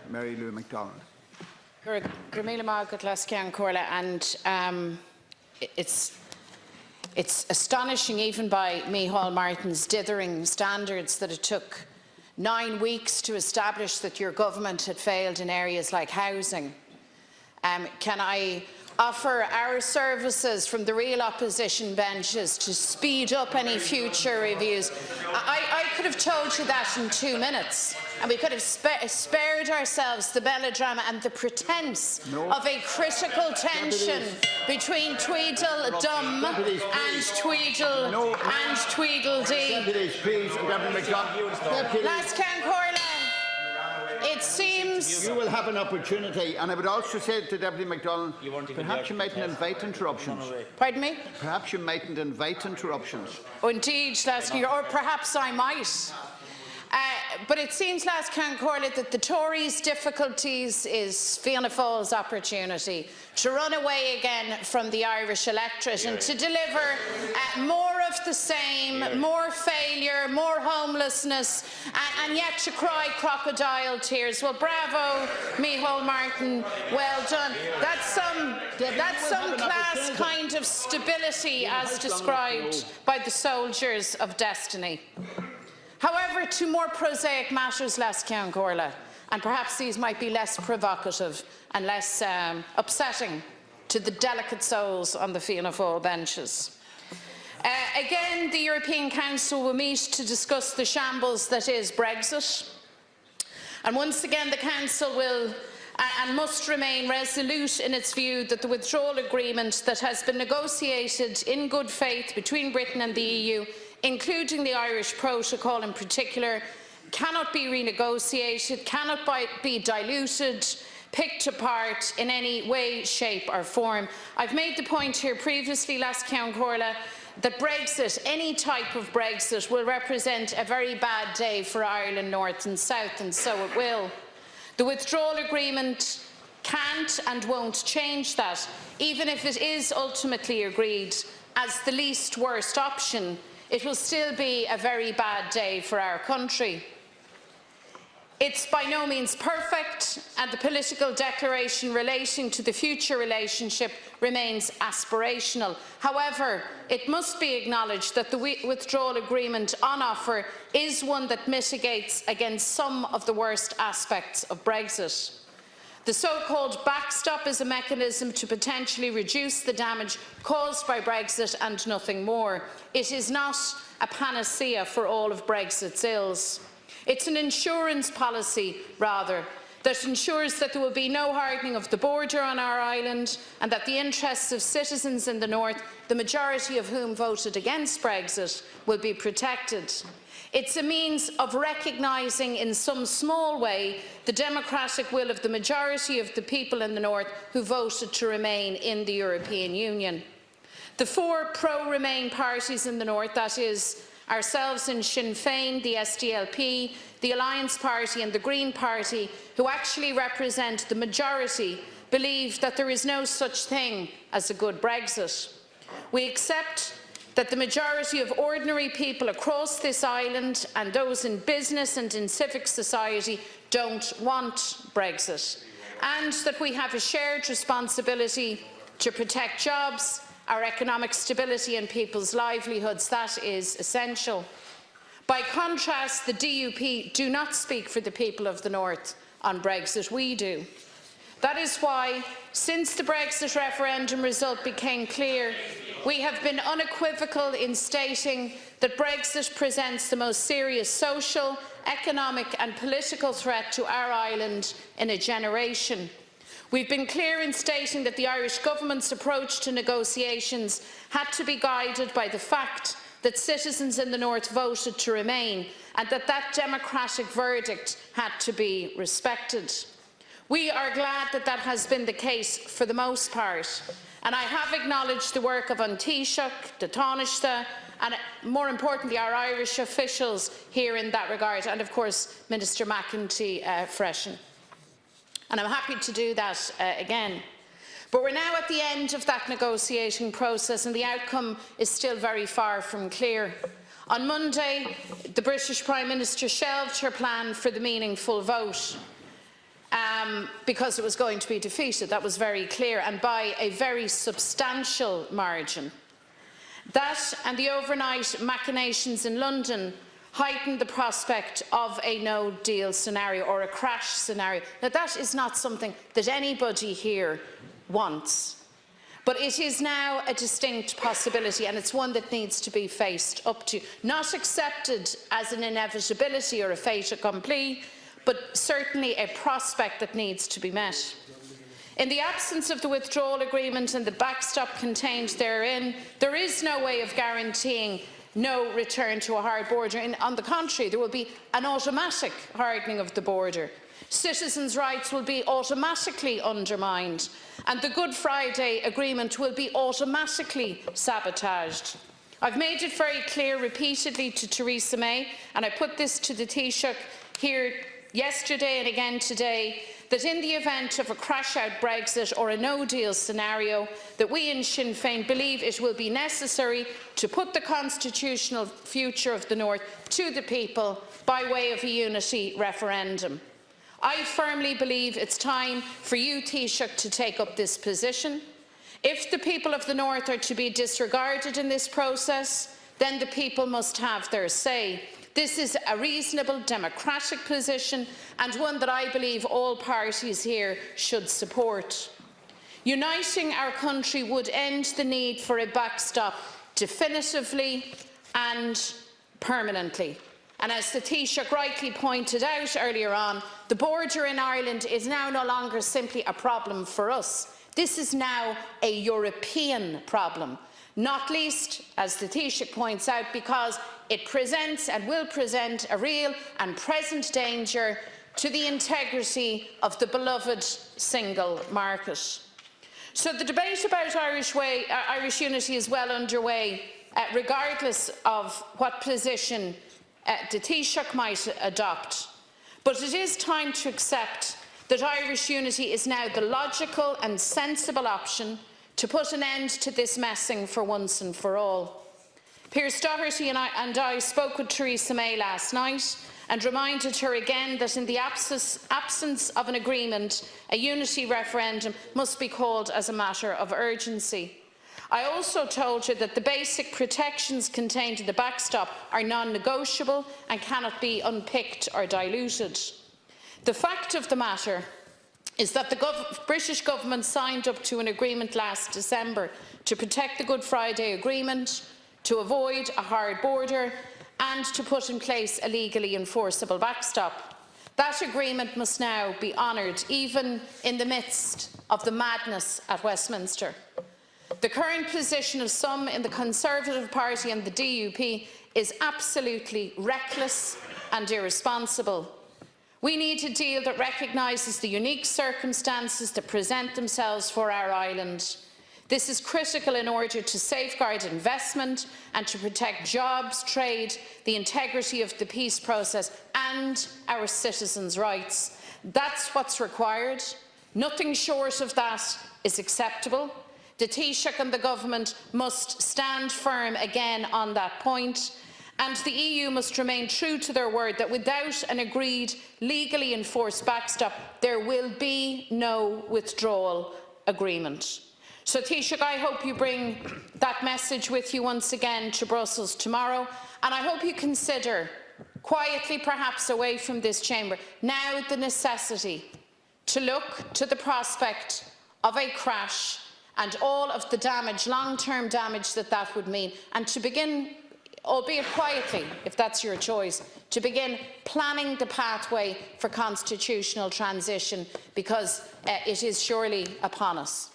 Mary Lou McDonald. And it's astonishing, even by Micheál Martin's dithering standards, that it took 9 weeks to establish that your government had failed in areas like housing. Can I offer our services from the real opposition benches to speed up any future reviews? I could have told you that in 2 minutes, and we could have spared ourselves the melodrama and the pretence of a critical tension between Tweedledum and Tweedledee. It seems you will have an opportunity, and I would also say to Deputy McDonald, perhaps you mightn't invite interruptions. Pardon me? Perhaps you mightn't invite interruptions. Oh, indeed, or perhaps I might. But it seems, Last Corlett, that the Tories' difficulties is Fianna Fáil's opportunity to run away again from the Irish electorate and to deliver more of the same, more failure, more homelessness, and yet to cry crocodile tears. Well, bravo, Micheál Martin, well done. That's some class kind of stability as described by the soldiers of destiny. However, to more prosaic matters, Last Corlett, and perhaps these might be less provocative and less upsetting to the delicate souls on the Fianna Fáil benches. Again, the European Council will meet to discuss the shambles that is Brexit. And once again, the Council will and must remain resolute in its view that the withdrawal agreement that has been negotiated in good faith between Britain and the EU, including the Irish Protocol in particular, cannot be renegotiated, cannot be diluted, picked apart in any way, shape or form. I've made the point here previously, Last Corlett, that Brexit, any type of Brexit, will represent a very bad day for Ireland North and South, and so it will. The withdrawal agreement can't and won't change that, even if it is ultimately agreed as the least worst option. It will still be a very bad day for our country. It's by no means perfect, and the political declaration relating to the future relationship remains aspirational. However, it must be acknowledged that the withdrawal agreement on offer is one that mitigates against some of the worst aspects of Brexit. The so-called backstop is a mechanism to potentially reduce the damage caused by Brexit and nothing more. It is not a panacea for all of Brexit's ills. It's an insurance policy, rather, that ensures that there will be no hardening of the border on our island and that the interests of citizens in the north, the majority of whom voted against Brexit, will be protected. It's a means of recognising in some small way the democratic will of the majority of the people in the north who voted to remain in the European Union. The 4 pro-Remain parties in the north, that is, ourselves in Sinn Féin, the SDLP, the Alliance Party and the Green Party, who actually represent the majority, believe that there is no such thing as a good Brexit. We accept that the majority of ordinary people across this island and those in business and in civic society don't want Brexit, and that we have a shared responsibility to protect jobs, our economic stability and people's livelihoods. That is essential. By contrast, the DUP do not speak for the people of the north on Brexit. We do. That is why, since the Brexit referendum result became clear, we have been unequivocal in stating that Brexit presents the most serious social, economic and political threat to our island in a generation. We've been clear in stating that the Irish Government's approach to negotiations had to be guided by the fact that citizens in the north voted to remain and that that democratic verdict had to be respected. We are glad that that has been the case for the most part, and I have acknowledged the work of An Taoiseach, the Taoiseach, and more importantly our Irish officials here in that regard, and of course Minister McEntee Freshen. And I'm happy to do that again. But we're now at the end of that negotiating process, and the outcome is still very far from clear. On Monday, the British Prime Minister shelved her plan for the meaningful vote. because it was going to be defeated. That was very clear, and by a very substantial margin. That and the overnight machinations in London heightened the prospect of a no-deal scenario or a crash scenario. Now, that is not something that anybody here wants. But it is now a distinct possibility, and it's one that needs to be faced up to. Not accepted as an inevitability or a fait accompli, but certainly a prospect that needs to be met. In the absence of the withdrawal agreement and the backstop contained therein, there is no way of guaranteeing no return to a hard border. On the contrary, there will be an automatic hardening of the border. Citizens' rights will be automatically undermined, and the Good Friday Agreement will be automatically sabotaged. I've made it very clear repeatedly to Theresa May, and I put this to the Taoiseach here yesterday and again today, that in the event of a crash-out Brexit or a no-deal scenario, that we in Sinn Féin believe it will be necessary to put the constitutional future of the North to the people by way of a unity referendum. I firmly believe it's time for you, Taoiseach, to take up this position. If the people of the North are to be disregarded in this process, then the people must have their say. This is a reasonable democratic position, and one that I believe all parties here should support. Uniting our country would end the need for a backstop definitively and permanently. And as the Taoiseach rightly pointed out earlier on, the border in Ireland is now no longer simply a problem for us. This is now a European problem, not least, as the Taoiseach points out, because it presents and will present a real and present danger to the integrity of the beloved single market. So the debate about Irish unity is well underway, regardless of what position the Taoiseach might adopt. But it is time to accept that Irish unity is now the logical and sensible option to put an end to this messing for once and for all. Piers Doherty and I spoke with Theresa May last night and reminded her again that in the absence of an agreement, a unity referendum must be called as a matter of urgency. I also told her that the basic protections contained in the backstop are non-negotiable and cannot be unpicked or diluted. The fact of the matter is that the British government signed up to an agreement last December to protect the Good Friday Agreement, to avoid a hard border and to put in place a legally enforceable backstop. That agreement must now be honoured, even in the midst of the madness at Westminster. The current position of some in the Conservative Party and the DUP is absolutely reckless and irresponsible. We need a deal that recognises the unique circumstances that present themselves for our island. This is critical in order to safeguard investment and to protect jobs, trade, the integrity of the peace process and our citizens' rights. That's what's required. Nothing short of that is acceptable. The Taoiseach and the Government must stand firm again on that point, and the EU must remain true to their word that without an agreed, legally enforced backstop, there will be no withdrawal agreement. So, Taoiseach, I hope you bring that message with you once again to Brussels tomorrow, and I hope you consider, quietly perhaps away from this chamber, now the necessity to look to the prospect of a crash and all of the damage, long-term damage that would mean, and to begin, albeit quietly, if that's your choice, to begin planning the pathway for constitutional transition, because it is surely upon us.